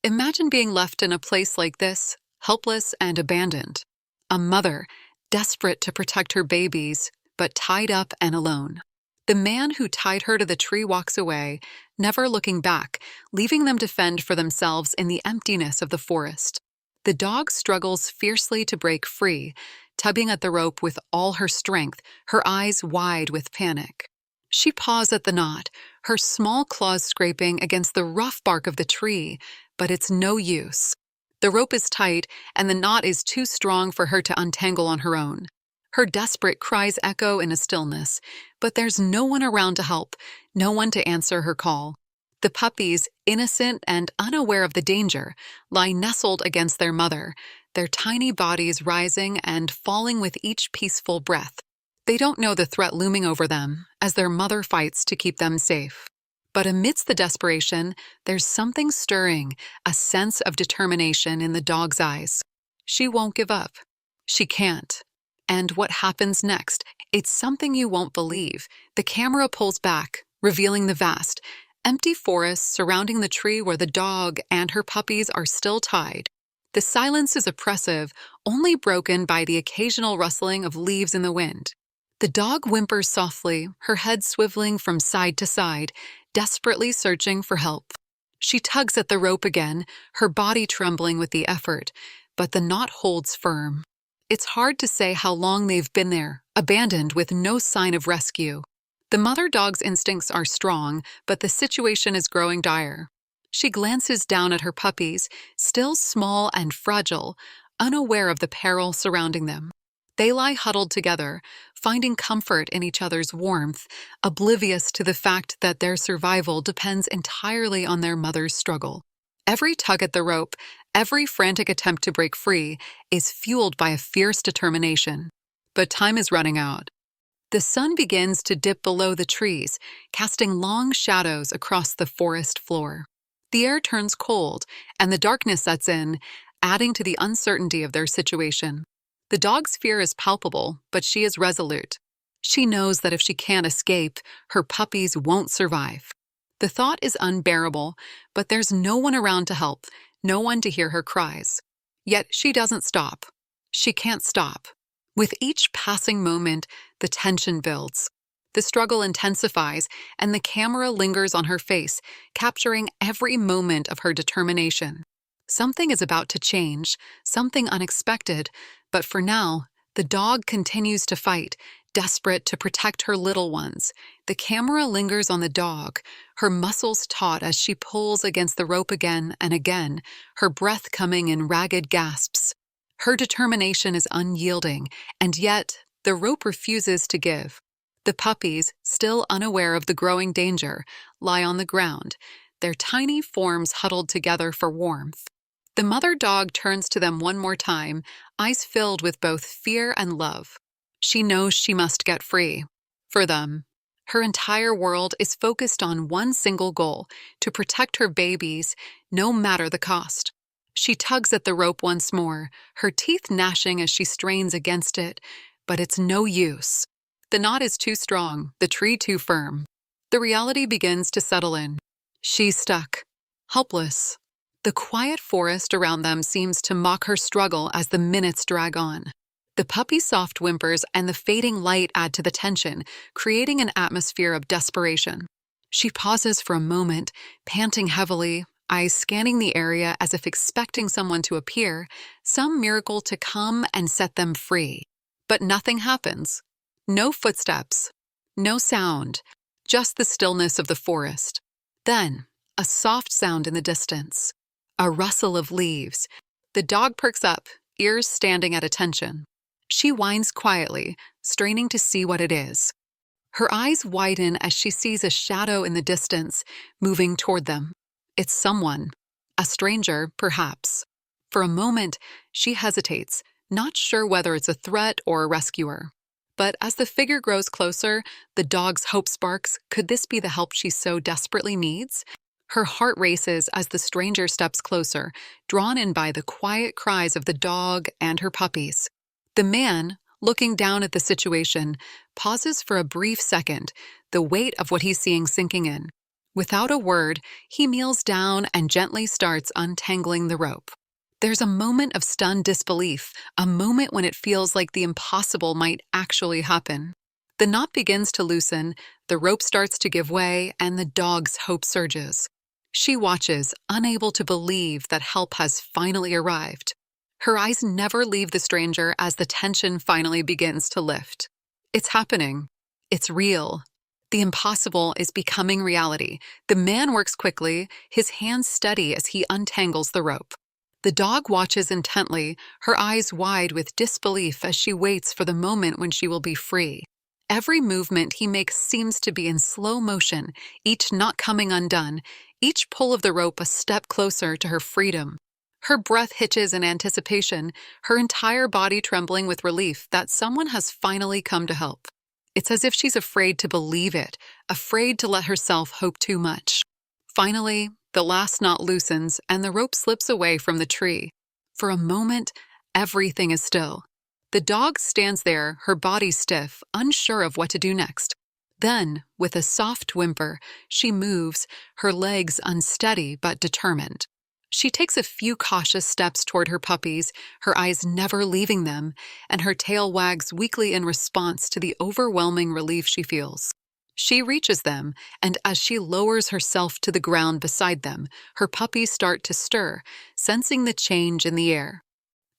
Imagine being left in a place like this, helpless and abandoned. A mother, desperate to protect her babies, but tied up and alone. The man who tied her to the tree walks away, never looking back, leaving them to fend for themselves in the emptiness of the forest. The dog struggles fiercely to break free, tugging at the rope with all her strength, her eyes wide with panic. She paws at the knot, her small claws scraping against the rough bark of the tree, but it's no use. The rope is tight, and the knot is too strong for her to untangle on her own. Her desperate cries echo in a stillness, but there's no one around to help, no one to answer her call. The puppies, innocent and unaware of the danger, lie nestled against their mother, their tiny bodies rising and falling with each peaceful breath. They don't know the threat looming over them as their mother fights to keep them safe. But amidst the desperation, there's something stirring, a sense of determination in the dog's eyes. She won't give up. She can't. And what happens next? It's something you won't believe. The camera pulls back, revealing the vast, empty forest surrounding the tree where the dog and her puppies are still tied. The silence is oppressive, only broken by the occasional rustling of leaves in the wind. The dog whimpers softly, her head swiveling from side to side, desperately searching for help. She tugs at the rope again, her body trembling with the effort, but the knot holds firm. It's hard to say how long they've been there, abandoned with no sign of rescue. The mother dog's instincts are strong, but the situation is growing dire. She glances down at her puppies, still small and fragile, unaware of the peril surrounding them. They lie huddled together, finding comfort in each other's warmth, oblivious to the fact that their survival depends entirely on their mother's struggle. Every tug at the rope, every frantic attempt to break free, is fueled by a fierce determination. But time is running out. The sun begins to dip below the trees, casting long shadows across the forest floor. The air turns cold, and the darkness sets in, adding to the uncertainty of their situation. The dog's fear is palpable, but she is resolute. She knows that if she can't escape, her puppies won't survive. The thought is unbearable, but there's no one around to help, no one to hear her cries. Yet she doesn't stop. She can't stop. With each passing moment, the tension builds. The struggle intensifies, and the camera lingers on her face, capturing every moment of her determination. Something is about to change, something unexpected, but for now, the dog continues to fight, desperate to protect her little ones. The camera lingers on the dog, her muscles taut as she pulls against the rope again and again, her breath coming in ragged gasps. Her determination is unyielding, and yet the rope refuses to give. The puppies, still unaware of the growing danger, lie on the ground, their tiny forms huddled together for warmth. The mother dog turns to them one more time, eyes filled with both fear and love. She knows she must get free. For them, her entire world is focused on one single goal, to protect her babies, no matter the cost. She tugs at the rope once more, her teeth gnashing as she strains against it, but it's no use. The knot is too strong, the tree too firm. The reality begins to settle in. She's stuck, helpless. The quiet forest around them seems to mock her struggle as the minutes drag on. The puppy's soft whimpers and the fading light add to the tension, creating an atmosphere of desperation. She pauses for a moment, panting heavily, eyes scanning the area as if expecting someone to appear, some miracle to come and set them free. But nothing happens. No footsteps, no sound, just the stillness of the forest. Then, a soft sound in the distance. A rustle of leaves. The dog perks up, ears standing at attention. She whines quietly, straining to see what it is. Her eyes widen as she sees a shadow in the distance, moving toward them. It's someone. A stranger, perhaps. For a moment, she hesitates, not sure whether it's a threat or a rescuer. But as the figure grows closer, the dog's hope sparks. Could this be the help she so desperately needs? Her heart races as the stranger steps closer, drawn in by the quiet cries of the dog and her puppies. The man, looking down at the situation, pauses for a brief second, the weight of what he's seeing sinking in. Without a word, he kneels down and gently starts untangling the rope. There's a moment of stunned disbelief, a moment when it feels like the impossible might actually happen. The knot begins to loosen, the rope starts to give way, and the dog's hope surges. She watches, unable to believe that help has finally arrived. Her eyes never leave the stranger as the tension finally begins to lift. It's happening. It's real. The impossible is becoming reality. The man works quickly, his hands steady as he untangles the rope. The dog watches intently, her eyes wide with disbelief as she waits for the moment when she will be free. Every movement he makes seems to be in slow motion, each knot coming undone, each pull of the rope a step closer to her freedom. Her breath hitches in anticipation, her entire body trembling with relief that someone has finally come to help. It's as if she's afraid to believe it, afraid to let herself hope too much. Finally, the last knot loosens and the rope slips away from the tree. For a moment, everything is still. The dog stands there, her body stiff, unsure of what to do next. Then, with a soft whimper, she moves, her legs unsteady but determined. She takes a few cautious steps toward her puppies, her eyes never leaving them, and her tail wags weakly in response to the overwhelming relief she feels. She reaches them, and as she lowers herself to the ground beside them, her puppies start to stir, sensing the change in the air.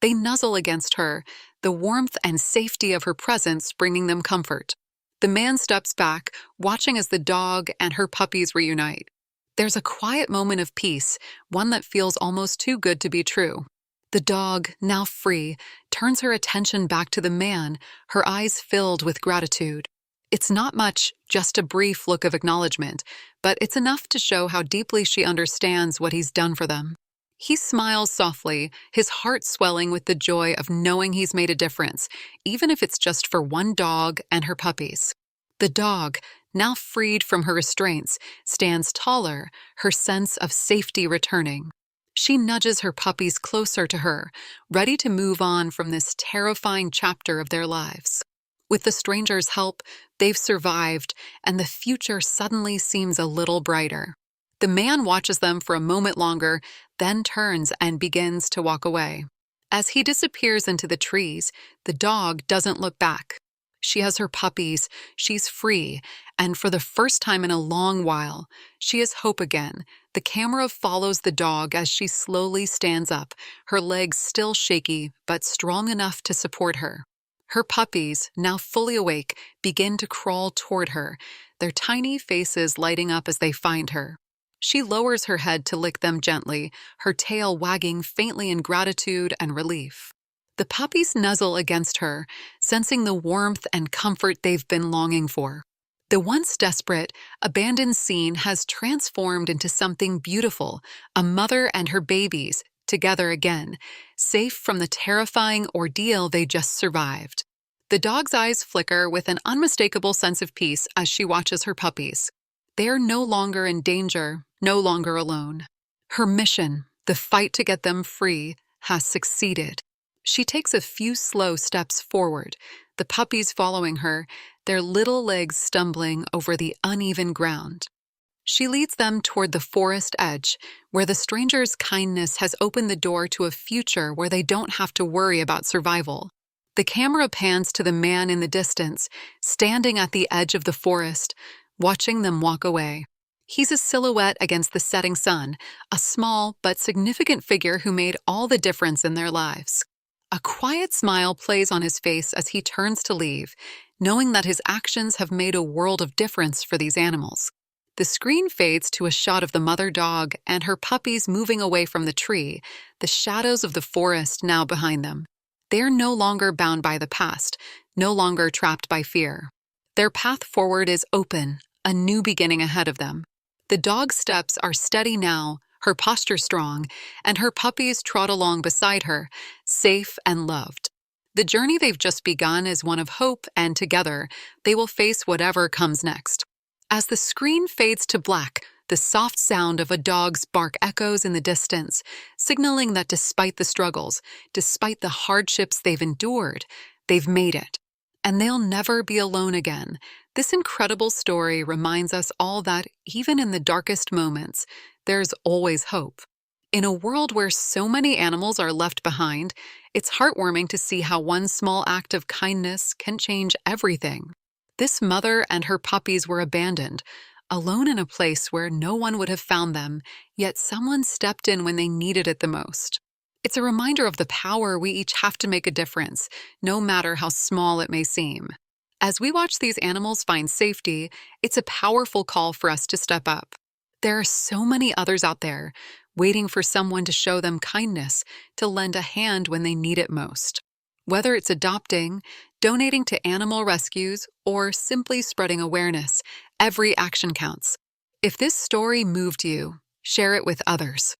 They nuzzle against her, the warmth and safety of her presence bringing them comfort. The man steps back, watching as the dog and her puppies reunite. There's a quiet moment of peace, one that feels almost too good to be true. The dog, now free, turns her attention back to the man, her eyes filled with gratitude. It's not much, just a brief look of acknowledgement, but it's enough to show how deeply she understands what he's done for them. He smiles softly, his heart swelling with the joy of knowing he's made a difference, even if it's just for one dog and her puppies. The dog, now freed from her restraints, stands taller, her sense of safety returning. She nudges her puppies closer to her, ready to move on from this terrifying chapter of their lives. With the stranger's help, they've survived, and the future suddenly seems a little brighter. The man watches them for a moment longer, then turns and begins to walk away. As he disappears into the trees, the dog doesn't look back. She has her puppies, she's free, and for the first time in a long while, she has hope again. The camera follows the dog as she slowly stands up, her legs still shaky but strong enough to support her. Her puppies, now fully awake, begin to crawl toward her, their tiny faces lighting up as they find her. She lowers her head to lick them gently, her tail wagging faintly in gratitude and relief. The puppies nuzzle against her, sensing the warmth and comfort they've been longing for. The once desperate, abandoned scene has transformed into something beautiful, a mother and her babies, together again, safe from the terrifying ordeal they just survived. The dog's eyes flicker with an unmistakable sense of peace as she watches her puppies. They are no longer in danger, no longer alone. Her mission, the fight to get them free, has succeeded. She takes a few slow steps forward, the puppies following her, their little legs stumbling over the uneven ground. She leads them toward the forest edge, where the stranger's kindness has opened the door to a future where they don't have to worry about survival. The camera pans to the man in the distance, standing at the edge of the forest, watching them walk away. He's a silhouette against the setting sun, a small but significant figure who made all the difference in their lives. A quiet smile plays on his face as he turns to leave, knowing that his actions have made a world of difference for these animals. The screen fades to a shot of the mother dog and her puppies moving away from the tree, the shadows of the forest now behind them. They're no longer bound by the past, no longer trapped by fear. Their path forward is open, a new beginning ahead of them. The dog's steps are steady now, her posture strong, and her puppies trot along beside her, safe and loved. The journey they've just begun is one of hope, and together, they will face whatever comes next. As the screen fades to black, the soft sound of a dog's bark echoes in the distance, signaling that despite the struggles, despite the hardships they've endured, they've made it. And they'll never be alone again. This incredible story reminds us all that even in the darkest moments, there's always hope. In a world where so many animals are left behind, it's heartwarming to see how one small act of kindness can change everything. This mother and her puppies were abandoned, alone in a place where no one would have found them, yet someone stepped in when they needed it the most. It's a reminder of the power we each have to make a difference, no matter how small it may seem. As we watch these animals find safety, it's a powerful call for us to step up. There are so many others out there, waiting for someone to show them kindness, to lend a hand when they need it most. Whether it's adopting, donating to animal rescues, or simply spreading awareness, every action counts. If this story moved you, share it with others.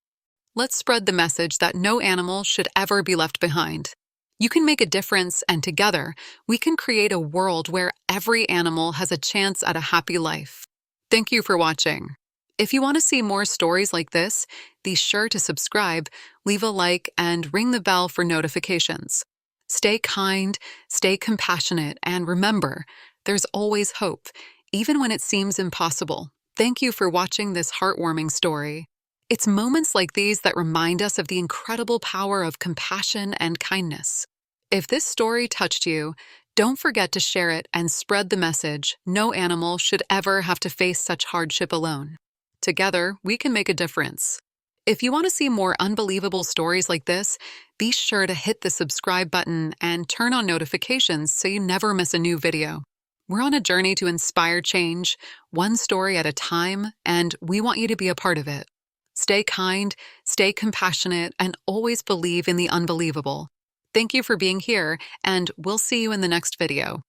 Let's spread the message that no animal should ever be left behind. You can make a difference, and together, we can create a world where every animal has a chance at a happy life. Thank you for watching. If you want to see more stories like this, be sure to subscribe, leave a like, and ring the bell for notifications. Stay kind, stay compassionate, and remember, there's always hope, even when it seems impossible. Thank you for watching this heartwarming story. It's moments like these that remind us of the incredible power of compassion and kindness. If this story touched you, don't forget to share it and spread the message no animal should ever have to face such hardship alone. Together, we can make a difference. If you want to see more unbelievable stories like this, be sure to hit the subscribe button and turn on notifications so you never miss a new video. We're on a journey to inspire change, one story at a time, and we want you to be a part of it. Stay kind, stay compassionate, and always believe in the unbelievable. Thank you for being here, and we'll see you in the next video.